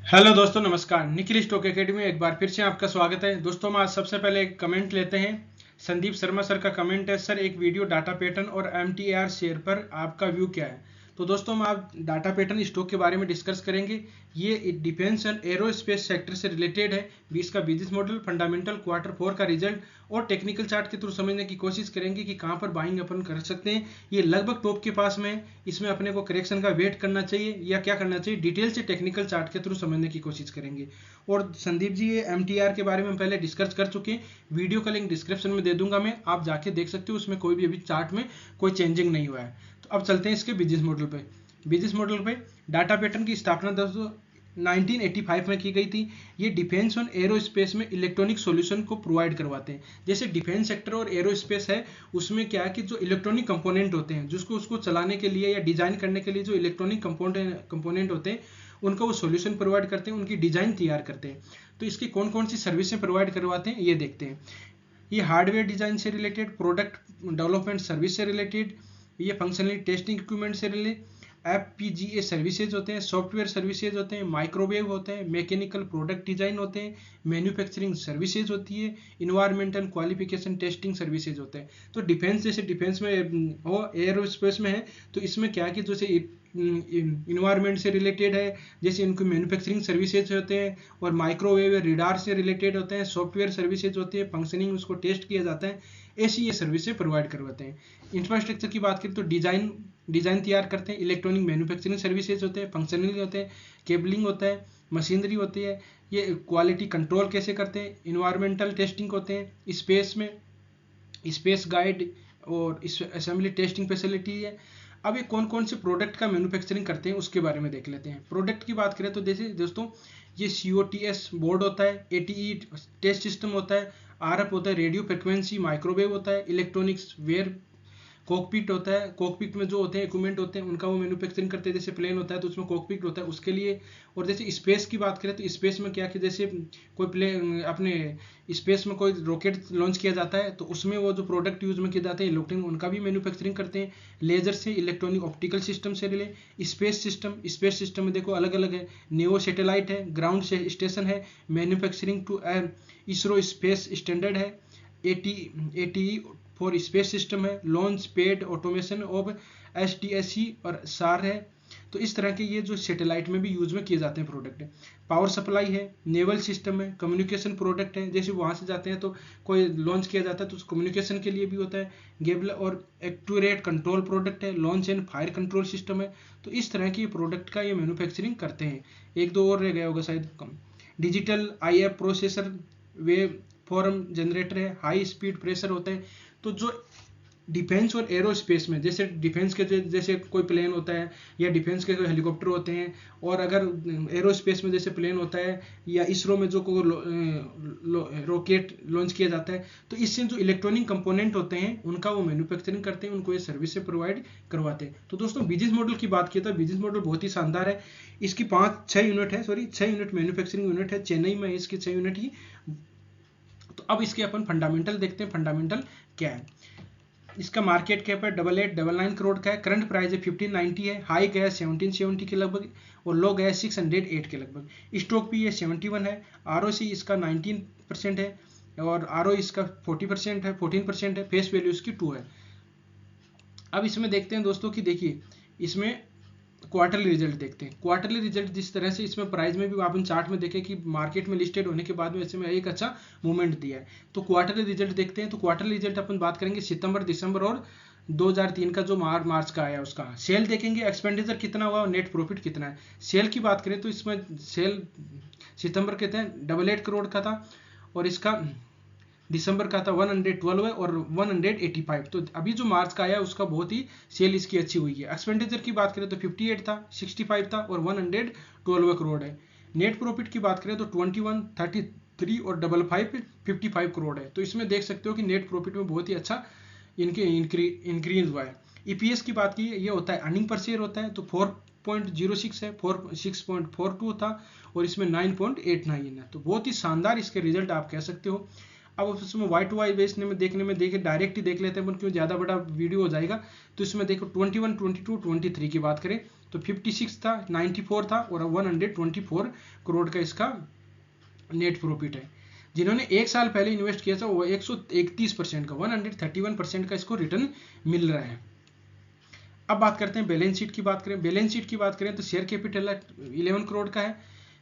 Hello दोस्तों, नमस्कार। Nikhil stock academy में एक बार फिर से आपका स्वागत है। दोस्तों हम आज सबसे पहले एक कमेंट लेते हैं। संदीप शर्मा सर का कमेंट है, सर एक वीडियो डाटा पैटर्न और एमटीआर शेयर पर आपका व्यू क्या है। तो दोस्तों हम आज डाटा पैटर्न स्टॉक के बारे में डिस्कस करेंगे। ये डिफेंस एंड एरोस्पेस सेक्टर से रिलेटेड है। इसका बिजनेस मॉडल, फंडामेंटल, Q4 का रिजल्ट और टेक्निकल चार्ट के थ्रू समझने की कोशिश करेंगे कि कहाँ पर बाइंग अपन कर सकते हैं। ये लगभग टॉप के पास में है, इसमें अपने को करेक्शन का वेट करना चाहिए या क्या करना चाहिए, डिटेल से टेक्निकल चार्ट के थ्रू समझने की कोशिश करेंगे। और संदीप जी ये एमटीआर के बारे में पहले डिस्कस कर चुके हैं। वीडियो का लिंक डिस्क्रिप्शन में दे दूंगा मैं, आप जाके देख सकते हो। उसमें कोई भी अभी चार्ट में कोई चेंजिंग नहीं हुआ है। तो अब चलते हैं इसके बिजनेस मॉडल पे। बिजनेस मॉडल पे डाटा पैटर्न की स्थापना दोस्तों 1985 में की गई थी। ये डिफेंस और एरोस्पेस में इलेक्ट्रॉनिक सॉल्यूशन को प्रोवाइड करवाते हैं। जैसे डिफेंस सेक्टर और एरोस्पेस है, उसमें क्या है कि जो इलेक्ट्रॉनिक कंपोनेंट होते हैं, जिसको उसको चलाने के लिए या डिजाइन करने के लिए जो इलेक्ट्रॉनिक कंपोनेंट होते हैं, उनको वो सॉल्यूशन प्रोवाइड करते हैं, उनकी डिजाइन तैयार करते हैं। तो इसकी कौन कौन सी सर्विसें प्रोवाइड करवाते हैं ये देखते हैं। ये हार्डवेयर डिजाइन से रिलेटेड, प्रोडक्ट डेवलपमेंट सर्विस से रिलेटेड, ये फंक्शनली टेस्टिंग इक्विपमेंट से रिलेटेड, FPGA सर्विसेज होते हैं, सॉफ्टवेयर सर्विसेज होते हैं, माइक्रोवेव होते हैं, मैकेनिकल प्रोडक्ट डिजाइन होते हैं, मैन्युफैक्चरिंग सर्विसेज होती है, इन्वायरमेंटल क्वालिफिकेशन टेस्टिंग सर्विसेज होते हैं। तो डिफेंस, जैसे डिफेंस में हो, एयरोस्पेस में है, तो इसमें क्या है कि जैसे इन्वायरमेंट से रिलेटेड है, जैसे इनके मैन्युफैक्चरिंग सर्विसेज होते हैं, और माइक्रोवेव रिडार से रिलेटेड होते हैं, सॉफ्टवेयर सर्विसेज होती है, फंक्शनिंग उसको टेस्ट किया जाता है। ऐसी ये सर्विसेज प्रोवाइड करवाते हैं। इंफ्रास्ट्रक्चर की बात करें तो डिजाइन तैयार करते हैं, इलेक्ट्रॉनिक मैन्युफैक्चरिंग सर्विसेज होते हैं, फंक्शनिंग होते हैं, केबलिंग होता है, मशीनरी होती है, ये क्वालिटी कंट्रोल कैसे करते हैं, इन्वायरमेंटल टेस्टिंग होते हैं, स्पेस में स्पेस गाइड और असेंबली टेस्टिंग फैसिलिटी है। अब ये कौन कौन से प्रोडक्ट का मैन्युफैक्चरिंग करते हैं उसके बारे में देख लेते हैं। प्रोडक्ट की बात करें तो जैसे दोस्तों ये COTS बोर्ड होता है, ATE टेस्ट सिस्टम होता है, RF होता है, रेडियो फ्रिक्वेंसी माइक्रोवेव होता है, इलेक्ट्रॉनिक्स वेयर कॉकपिट होता है। कॉकपिट में जो होते हैं इक्विपमेंट होते हैं, उनका वो मैन्युफैक्चरिंग करते हैं। जैसे प्लेन होता है तो उसमें कॉकपिट होता है, उसके लिए। और जैसे स्पेस की बात करें तो स्पेस में क्या कि जैसे कोई प्लेन अपने स्पेस में कोई रॉकेट लॉन्च किया जाता है, तो उसमें वो जो प्रोडक्ट यूज में किए जाते हैं इलेक्ट्रॉनिक, उनका भी मैन्युफैक्चरिंग करते हैं। लेजर से, इलेक्ट्रॉनिक ऑप्टिकल सिस्टम से रिले। स्पेस सिस्टम में देखो अलग अलग है। नेओ सैटेलाइट है, ग्राउंड स्टेशन है, manufacturing to ISRO space standard है, ATE फॉर स्पेस सिस्टम है, launch pad automation of STSC और सार है। तो इस तरह के ये जो सैटेलाइट में भी यूज में किए जाते हैं प्रोडक्ट है। पावर सप्लाई है, नेवल सिस्टम है, कम्युनिकेशन प्रोडक्ट है, जैसे वहां से जाते हैं तो कोई लॉन्च किया जाता है तो कम्युनिकेशन के लिए भी होता है। गेबल और एक्टूरेट कंट्रोल प्रोडक्ट है, launch and fire control system है। तो इस तरह के प्रोडक्ट का ये मैन्युफैक्चरिंग करते हैं। एक दो और रह गया होगा शायद कम। Digital IF processor, waveform generator है, हाई स्पीड प्रेशर होता है। तो जो डिफेंस और एरोस्पेस में, जैसे डिफेंस के जैसे कोई प्लेन होता है या डिफेंस के कोई हेलीकॉप्टर होते हैं, और अगर एरोस्पेस में जैसे प्लेन होता है या इसरो में जो रॉकेट लॉन्च किया जाता है, तो इससे जो इलेक्ट्रॉनिक कंपोनेंट होते हैं उनका वो मैन्युफैक्चरिंग करते हैं, उनको ये सर्विस से प्रोवाइड करवाते हैं। तो दोस्तों बिजनेस मॉडल की बात की तो बिजनेस मॉडल बहुत ही शानदार है। इसकी 6 यूनिट है, 6 यूनिट मैन्युफैक्चरिंग यूनिट है, चेन्नई में इसकी 6 यूनिट ही। तो अब इसके अपन फंडामेंटल देखते हैं, फंडामेंटल क्या है। इसका मार्केट कैप है 8899 करोड़ का है। करंट प्राइस है 1590 है। हाई गया 1770 के लगभग और लो गया 608 के लगभग। स्टॉक भी ये 71 है। ROC इसका 19% है और ROE इसका 40% है, 14% है। फेस वैल्यू इसकी 2 है। अब इसमें देखते हैं दोस्तों कि देखिए इसमें क्वार्टरली रिजल्ट देखते हैं। क्वार्टरली रिजल्ट जिस तरह से इसमें प्राइस में भी आप चार्ट में देखें कि मार्केट में लिस्टेड होने के बाद में इसमें एक अच्छा मूवमेंट दिया है। तो क्वार्टरली रिजल्ट देखते हैं। तो क्वार्टरली रिजल्ट अपन बात करेंगे सितंबर, दिसंबर और 2003 का जो मार्च का आया उसका। सेल देखेंगे, एक्सपेंडिचर कितना हुआ और नेट प्रॉफिट कितना है। सेल की बात करें तो इसमें सेल सितंबर के थे 88 करोड़ का था और इसका दिसंबर का था 112 है और 185। तो अभी जो मार्च का आया उसका बहुत ही सेल इसकी अच्छी हुई है। एक्सपेंडिचर की बात करें तो 58 था, 65 था और 112 करोड़ है। नेट प्रॉफिट की बात करें तो 21, 33 और 55 करोड़ है। तो इसमें देख सकते हो कि नेट प्रॉफिट में बहुत ही अच्छा इनके इंक्रीज हुआ है। EPS की बात की, ये होता है अर्निंग पर शेयर होता है, तो 4.06 है, 6.42 था और इसमें 9.89 है। तो बहुत ही शानदार इसके रिजल्ट आप कह सकते हो। अब उसमें वाई टू वाई बेचने में देखने में देखिए डायरेक्ट ही देख लेते हैं क्योंकि ज़्यादा बड़ा वीडियो हो जाएगा। तो इसमें देखो 21, 22, 23 की बात करें तो 56 था, 94 था और 124 करोड़ का इसका नेट प्रॉफिट है। जिन्होंने एक साल पहले इन्वेस्ट किया था वो 131% का 131% का इसको रिटर्न मिल रहा है। अब बात करते हैं बैलेंस शीट की बात करें। बैलेंस शीट की बात करें तो शेयर कैपिटल 11 करोड़ का है,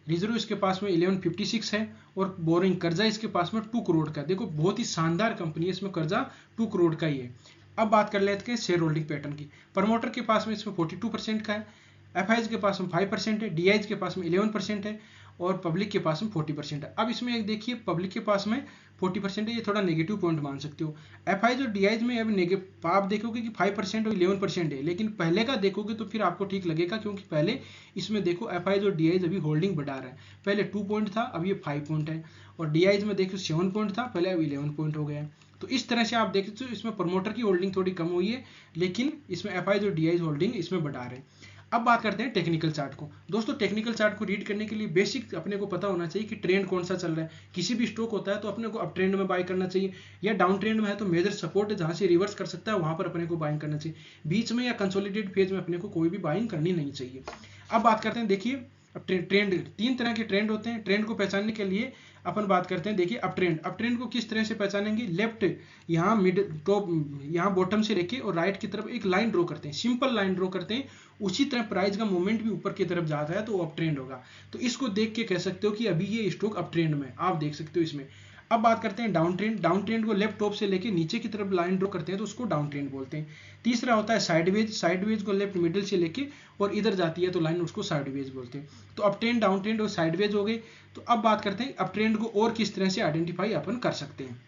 रिजर्व इसके पास में 1156 है और बोरिंग कर्जा इसके पास में 2 करोड़ का। देखो बहुत ही शानदार कंपनी है, इसमें कर्जा 2 करोड़ का ही है। अब बात कर लेते हैं शेयर होल्डिंग पैटर्न की। प्रमोटर के पास में इसमें 42% का है, एफआईज के पास में 5% है, डीआईज के पास में 11% है और पब्लिक के पास में 40% है। अब इसमें एक देखिए पब्लिक के पास में 40% है, ये थोड़ा नेगेटिव पॉइंट मान सकते हो। एफआईज और डीआईज में अभी आप देखोगे कि 5% और 11% है, लेकिन पहले का देखोगे तो फिर आपको ठीक लगेगा, क्योंकि पहले इसमें देखो एफआईज और डीआईज अभी होल्डिंग बढ़ा रहा है। पहले 2 पॉइंट था, अब ये 5 पॉइंट है, और डीआईज में देखो 7 पॉइंट था पहले, अब 11 पॉइंट हो गया है। तो इस तरह से आप देखते हो इसमें प्रमोटर की होल्डिंग थोड़ी कम हुई है, लेकिन इसमें एफआईज और डीआईज होल्डिंग इसमें बढ़ा रहे हैं। अब बात करते हैं टेक्निकल चार्ट को। दोस्तों टेक्निकल चार्ट को रीड करने के लिए बेसिक अपने को पता होना चाहिए कि ट्रेंड कौन सा चल रहा है। किसी भी स्टॉक होता है तो अपने को अप ट्रेंड में बाय करना चाहिए, या डाउन ट्रेंड में है तो मेजर सपोर्ट है जहां से रिवर्स कर सकता है वहां पर अपने को बाइंग करना चाहिए। बीच में या कंसोलिडेट फेज में अपने को कोई भी बाइंग करनी नहीं चाहिए। अब बात करते हैं, देखिए अब ट्रेंड 3 तरह के ट्रेंड होते हैं। ट्रेंड को पहचानने के लिए अपन बात करते हैं, देखिए अप ट्रेंड को किस तरह से पहचानेंगे। लेफ्ट यहाँ मिड टॉप यहाँ बॉटम से लेके और राइट की तरफ एक लाइन ड्रॉ करते हैं, सिंपल लाइन ड्रॉ करते हैं, उसी तरह प्राइस का मूवमेंट भी ऊपर की तरफ जाता है तो अप ट्रेंड होगा। तो इसको देख के कह सकते हो कि अभी ये स्टॉक अप ट्रेंड में, आप देख सकते हो इसमें। अब बात करते हैं डाउन ट्रेंड को लेफ्ट टॉप से लेके नीचे की तरफ लाइन ड्रॉ करते हैं तो उसको डाउन ट्रेंड बोलते हैं। तीसरा होता है साइडवेज को लेफ्ट मिडिल से लेके और इधर जाती है तो लाइन, उसको साइडवेज बोलते हैं। तो अप ट्रेंड, डाउन ट्रेंड और साइडवेज हो गए। तो अब बात करते हैं अप ट्रेंड को और किस तरह से आइडेंटिफाई अपन कर सकते हैं।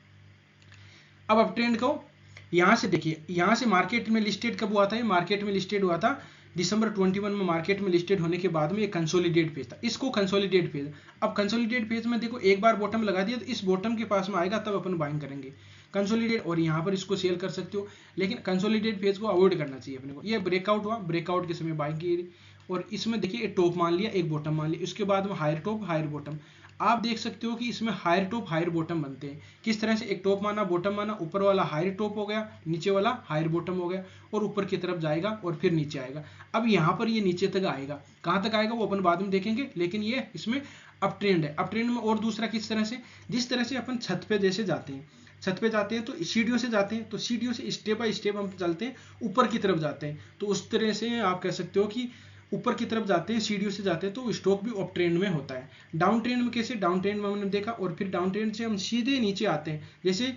अब अप ट्रेंड को यहाँ से देखिए, यहाँ से मार्केट में लिस्टेड कब हुआ था, ये मार्केट में लिस्टेड हुआ था दिसंबर 21 में। मार्केट में लिस्टेड होने के बाद में ये कंसोलिडेट फेज था, इसको कंसोलिडेट फेज। अब कंसोलिडेट फेज में देखो एक बार बॉटम लगा दिया तो इस बॉटम के पास में आएगा तब अपन बाइंग करेंगे कंसोलिडेट, और यहाँ पर इसको सेल कर सकते हो, लेकिन कंसोलिडेट फेज को अवॉइड करना चाहिए अपने को। ये ब्रेकआउट हुआ, ब्रेकआउट के समय बाइंग की, और इसमें देखिए एक टॉप मान लिया, एक बॉटम मान लिया, उसके बाद में हायर टॉप हायर बॉटम। आप देख सकते हो कि इसमें हायर टॉप हायर बॉटम बनते हैं। किस तरह से, एक टॉप माना, बॉटम माना, ऊपर वाला हायर टॉप हो गया, नीचे वाला हायर बॉटम हो गया, और ऊपर की तरफ जाएगा और फिर नीचे आएगा। अब यहाँ पर ये नीचे तक आएगा, कहाँ तक आएगा वो अपन बाद में देखेंगे, लेकिन ये इसमें अप ट्रेंड है। अप ट्रेंड में और दूसरा किस तरह से, जिस तरह से अपन छत पे जैसे जाते हैं, छत पे जाते हैं तो सीढ़ियों से जाते हैं, तो सीढ़ियों से स्टेप बाय स्टेप हम चलते हैं, ऊपर की तरफ जाते हैं, तो उस तरह से आप कह सकते हो कि ऊपर की तरफ जाते हैं, सीढ़ियों से जाते हैं, तो स्टॉक भी अप ट्रेंड में होता है। डाउन ट्रेंड में कैसे, डाउन ट्रेंड में हमने देखा, और फिर डाउन ट्रेंड से हम सीधे नीचे आते हैं, जैसे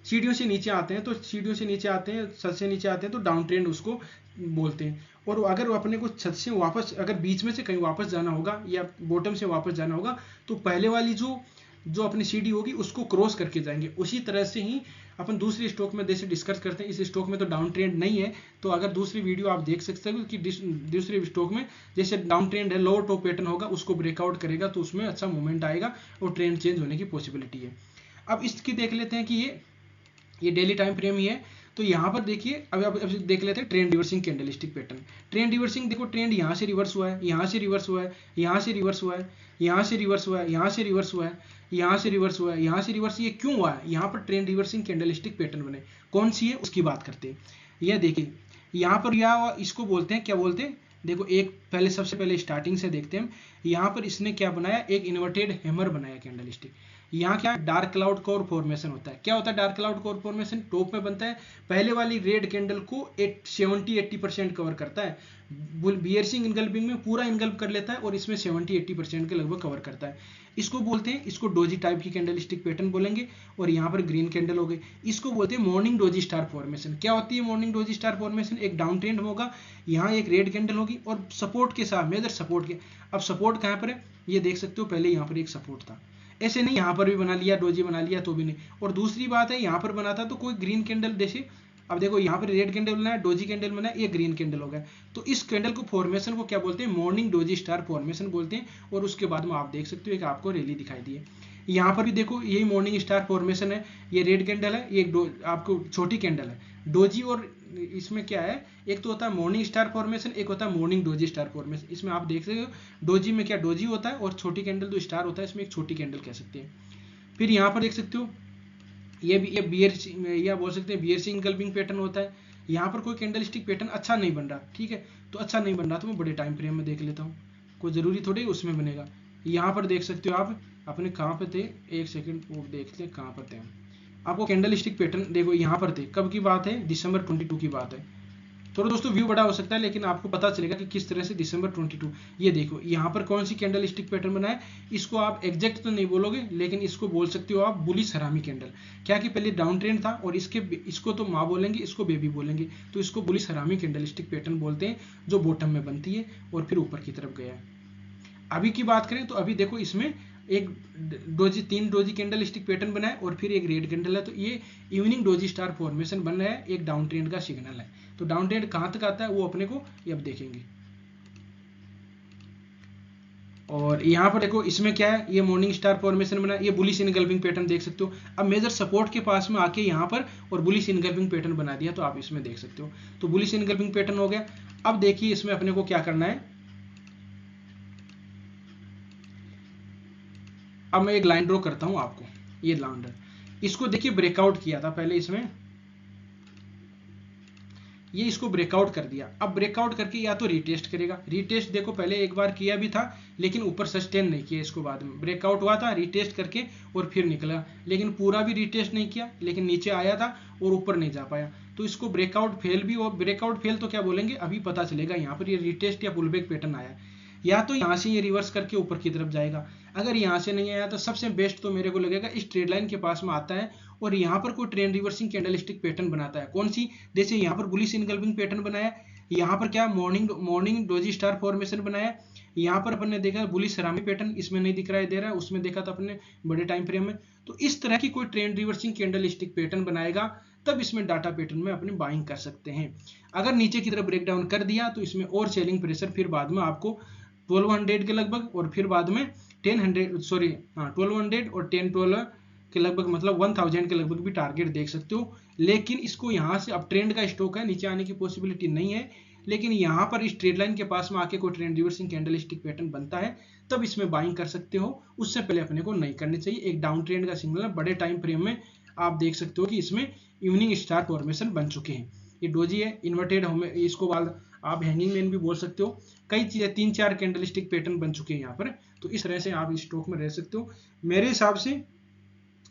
सीढ़ियों से नीचे आते हैं, तो सीढ़ियों से नीचे आते हैं, छत से नीचे आते हैं, तो डाउन ट्रेंड उसको बोलते हैं। और अगर अपने को छत से वापस, अगर बीच में से कहीं वापस जाना होगा या बॉटम से वापस जाना होगा, तो पहले वाली जो अपनी सीढ़ी होगी उसको क्रॉस करके जाएंगे। उसी तरह से ही अपन दूसरी स्टॉक में जैसे डिस्कस करते हैं, इस स्टॉक में तो डाउन ट्रेंड नहीं है, तो अगर दूसरी वीडियो आप देख सकते हो कि दूसरे स्टॉक में जैसे डाउन ट्रेंड है, लोअर टॉप पैटर्न होगा, उसको ब्रेकआउट करेगा तो उसमें अच्छा मूवमेंट आएगा और ट्रेंड चेंज होने की पॉसिबिलिटी है। अब इसकी देख लेते हैं कि ये डेली टाइम फ्रेम ही है। तो यहाँ पर देखिए, अब देख लेते हैं trend reversing candlestick pattern. Trend reversing देखो, ट्रेंड यहाँ से रिवर्स हुआ है, यहाँ से रिवर्स हुआ है, यहाँ से रिवर्स हुआ है, यहाँ से रिवर्स हुआ है, यहाँ से रिवर्स हुआ है, यहाँ से रिवर्स हुआ है, यहाँ से रिवर्स। ये क्यों हुआ है, यहाँ पर ट्रेंड रिवर्सिंग कैंडलस्टिक पैटर्न बने, कौन सी है उसकी बात करते हैं। यह देखिए यहाँ पर, या इसको बोलते हैं, क्या बोलते हैं, देखो एक पहले सबसे पहले स्टार्टिंग से देखते हैं। यहाँ पर इसने क्या बनाया, एक इन्वर्टेड हैमर बनाया कैंडलस्टिक। यहाँ क्या डार्क क्लाउड कोर फॉर्मेशन होता है। क्या होता है dark cloud core formation, top में बनता है, पहले वाली रेड कैंडल को 70-80% कवर करता है, बियर्सिंग इनगल्पिंग में पूरा इनगल्प कर लेता है, और इसमें 70-80% के लगभग कवर करता है। इसको बोलते हैं, इसको डोजी टाइप की कैंडलस्टिक पैटर्न बोलेंगे। और यहाँ पर ग्रीन कैंडल हो गई, इसको बोलते हैं मॉर्निंग डोजी स्टार फॉर्मेशन। क्या होती है मॉर्निंग डोजी स्टार फॉर्मेशन, एक डाउन ट्रेंड होगा, यहाँ एक रेड कैंडल होगी और सपोर्ट के साथ, मेजर सपोर्ट के। अब सपोर्ट कहाँ पर है, ये देख सकते हो, पहले यहाँ पर एक सपोर्ट था, ऐसे नहीं यहाँ पर भी बना लिया, डोजी बना लिया तो भी नहीं। और दूसरी बात है, यहाँ पर बना था तो कोई ग्रीन कैंडल, जैसे अब देखो यहाँ पर रेड कैंडल बना है, डोजी कैंडल बना है, ये ग्रीन कैंडल हो गया, तो इस कैंडल को फॉर्मेशन को क्या बोलते हैं, मॉर्निंग डोजी स्टार फॉर्मेशन बोलते हैं। और उसके बाद में आप देख सकते हो एक आपको रैली दिखाई दी है, यहाँ पर भी देखो यही मॉर्निंग स्टार फॉर्मेशन है, ये रेड कैंडल है, ये आपको छोटी कैंडल है डोजी। और इसमें क्या है, एक तो होता है मॉर्निंग स्टार फॉर्मेशन, एक होता है मॉर्निंग डोजी स्टार फॉर्मेशन। इसमें आप देख सकते हो डोजी में क्या डोजी होता है, और छोटी कैंडल जो स्टार होता है, इसमें एक छोटी कैंडल कह सकते हैं। फिर यहाँ पर देख सकते हो ये बियर, या बोल सकते हैं बियर्सिंग इनगल्पिंग पैटर्न होता है। यहाँ पर कोई कैंडलस्टिक पैटर्न अच्छा नहीं बन रहा, ठीक है, तो अच्छा नहीं बन रहा तो मैं बड़े टाइम फ्रेम में देख लेता हूँ, कोई ज़रूरी थोड़ी उसमें बनेगा। यहाँ पर देख सकते हो आप अपने कहाँ पे थे, एक सेकंड वो देख ले कहाँ पर थे हम। आपको कैंडल स्टिक पैटर्न देखो यहाँ पर थे, कब की बात है, दिसंबर 22 की बात है। थोड़ा दोस्तों व्यू बड़ा हो सकता है लेकिन आपको पता चलेगा कि किस तरह से दिसंबर 22। ये देखो यहाँ पर कौन सी कैंडल स्टिक पैटर्न बना है, इसको आप एग्जैक्ट तो नहीं बोलोगे लेकिन इसको बोल सकते हो आप बुलिश हरामी कैंडल। क्या कि पहले डाउन ट्रेंड था और इसको तो माँ बोलेंगे, इसको बेबी बोलेंगे, तो इसको बुलिश हरामी कैंडल स्टिक पैटर्न बोलते हैं, जो बॉटम में बनती है और फिर ऊपर की तरफ गया है। अभी की बात करें तो अभी देखो इसमें एक तीन डोजी कैंडल स्टिक पैटर्न बना है और फिर एक रेड कैंडल है, तो ये इवनिंग डोजी स्टार फॉर्मेशन बन रहा है, एक डाउन ट्रेंड का सिग्नल है। तो डाउन ट्रेंड कहां तक आता है वो अपने को अब देखेंगे। और यहाँ पर देखो इसमें क्या है, ये मॉर्निंग स्टार फॉर्मेशन बना है, ये बुलिश इनगल्फिंग पैटर्न देख सकते हो। अब मेजर सपोर्ट के पास में आके यहाँ पर और बुलिश इनगल्फिंग पैटर्न बना दिया, तो आप इसमें देख सकते हो। तो बुलिश इनगल्फिंग पैटर्न हो गया। अब देखिए इसमें अपने को क्या करना है, अब मैं एक लाइन ड्रॉ करता हूं आपको, ये लाइन, इसको देखिए ब्रेकआउट किया था पहले इसमें, ये इसको ब्रेकआउट कर दिया। अब ब्रेकआउट करके या तो रीटेस्ट करेगा, रीटेस्ट देखो पहले एक बार किया भी था लेकिन ऊपर सस्टेन नहीं किया, इसको बाद में ब्रेकआउट हुआ था रीटेस्ट करके और फिर निकला, लेकिन पूरा भी रीटेस्ट नहीं किया, लेकिन नीचे आया था और ऊपर नहीं जा पाया। तो इसको ब्रेकआउट फेल भी, और ब्रेकआउट फेल तो क्या बोलेंगे अभी पता चलेगा। यहाँ पर ये रीटेस्ट या पुलबैक पैटर्न आया, या तो यहाँ से ये रिवर्स करके ऊपर की तरफ जाएगा। अगर यहाँ से नहीं आया तो सबसे बेस्ट तो मेरे को लगेगा इस ट्रेड लाइन के पास में आता है और यहाँ पर कोई trend reversing candle stick pattern बनाता है। कौन सी, जैसे यहाँ पर बुलिश इनगल्फिंग पैटर्न बनाया, यहाँ पर क्या मॉर्निंग डोजी स्टार फॉर्मेशन बनाया, यहाँ पर अपन ने देखा बुलिश हरामी पैटर्न, इसमें नहीं दिखाई दे रहा है, उसमें देखा था अपने बड़े टाइम फ्रेम में। तो इस तरह की कोई trend reversing candle stick pattern बनाएगा तब इसमें डाटा पैटर्न में अपने बाइंग कर सकते हैं। अगर नीचे की तरफ ब्रेक डाउन कर दिया तो इसमें और सेलिंग प्रेशर फिर बाद में आपको 1200 के लगभग और फिर बाद में 1200 और 1012 के लगभग, मतलब 1000 के लगभग भी टारगेट देख सकते हो। लेकिन इसको यहाँ से अब ट्रेंड का स्टॉक है, नीचे आने की पॉसिबिलिटी नहीं है, लेकिन यहाँ पर इस ट्रेड लाइन के पास में आके कोई trend reversing candle stick pattern बनता है तब इसमें बाइंग कर सकते हो, उससे पहले अपने को नहीं करनी चाहिए। एक डाउन ट्रेंड का सिग्नल है, बड़े टाइम फ्रेम में आप देख सकते हो कि इसमें इवनिंग स्टार फॉर्मेशन बन चुके हैं। ये डोजी है, इन्वर्टेड हमें इसको आप हैंगिंग मैन भी बोल सकते हो, कई चीजें 3-4 कैंडल स्टिक पैटर्न बन चुके हैं यहाँ पर। तो इस तरह से आप इस स्टॉक में रह सकते हो। मेरे हिसाब से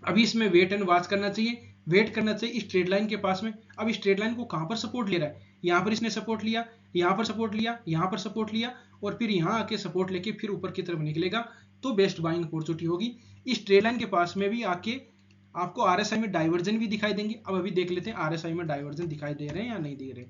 अभी इसमें वेट एंड वॉच करना चाहिए, वेट करना चाहिए इस ट्रेड लाइन के पास में। अब इस ट्रेड लाइन को कहां पर सपोर्ट ले रहा है, यहाँ पर इसने सपोर्ट लिया, यहाँ पर सपोर्ट लिया, यहाँ पर सपोर्ट लिया और फिर यहाँ आके सपोर्ट लेके फिर ऊपर की तरफ निकलेगा तो बेस्ट बाइंग अपॉर्चुनिटी होगी। इस ट्रेड लाइन के पास में भी आके आपको आरएसआई में डाइवर्जन भी दिखाई देंगे। अब अभी देख लेते हैं आरएसआई में डाइवर्जन दिखाई दे रहे हैं या नहीं दे रहे।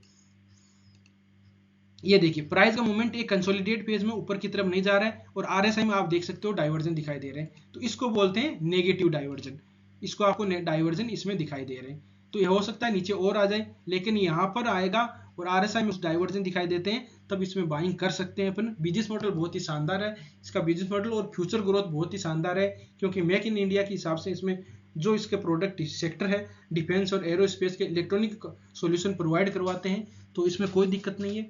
ये देखिए प्राइस का मूवमेंट एक कंसोलिडेट पेज में ऊपर की तरफ नहीं जा रहा है और आरएसआई में आप देख सकते हो डाइवर्जन दिखाई दे रहे हैं, तो इसको बोलते हैं नेगेटिव डाइवर्जन। इसको आपको डाइवर्जन इसमें दिखाई दे रहे हैं, तो यह हो सकता है नीचे और आ जाए, लेकिन यहाँ पर आएगा और आरएसआई में उस डाइवर्जन दिखाई देते हैं तब इसमें बाइंग कर सकते हैं अपन। बिजनेस मॉडल बहुत ही शानदार है, इसका बिजनेस मॉडल और फ्यूचर ग्रोथ बहुत ही शानदार है, क्योंकि मेक इन इंडिया के हिसाब से इसमें जो इसके प्रोडक्ट सेक्टर है डिफेंस और एरोस्पेस के इलेक्ट्रॉनिक सॉल्यूशन प्रोवाइड करवाते हैं, तो इसमें कोई दिक्कत नहीं है।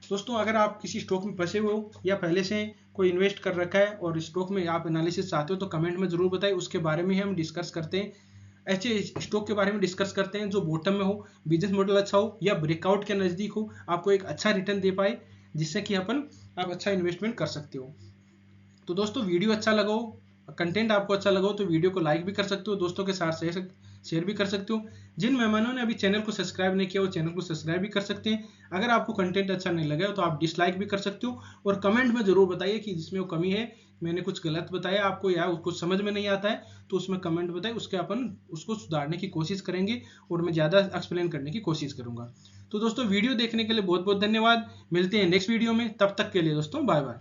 दोस्तों अगर आप किसी स्टॉक में फंसे हुए हो या पहले से कोई इन्वेस्ट कर रखा है और स्टॉक में आप एनालिसिस चाहते हो तो कमेंट में जरूर बताइए, उसके बारे में हम डिस्कस करते हैं। ऐसे स्टॉक के बारे में डिस्कस करते हैं जो बॉटम में हो, बिजनेस मॉडल अच्छा हो या ब्रेकआउट के नजदीक हो, आपको एक अच्छा रिटर्न दे पाए जिससे कि आप अच्छा इन्वेस्टमेंट कर सकते हो। तो दोस्तों वीडियो अच्छा लगा हो, कंटेंट आपको अच्छा लगा हो तो वीडियो को लाइक भी कर सकते हो, दोस्तों के साथ शेयर भी कर सकते हो। जिन मेहमानों ने अभी चैनल को सब्सक्राइब नहीं किया वो चैनल को सब्सक्राइब भी कर सकते हैं। अगर आपको कंटेंट अच्छा नहीं लगा तो आप डिसलाइक भी कर सकते हो और कमेंट में जरूर बताइए कि जिसमें वो कमी है, मैंने कुछ गलत बताया आपको या कुछ समझ में नहीं आता है तो उसमें कमेंट बताइए, उसके अपन उसको सुधारने की कोशिश करेंगे और मैं ज़्यादा एक्सप्लेन करने की कोशिश करूंगा। तो दोस्तों वीडियो देखने के लिए बहुत बहुत धन्यवाद, मिलते हैं नेक्स्ट वीडियो में, तब तक के लिए दोस्तों बाय बाय।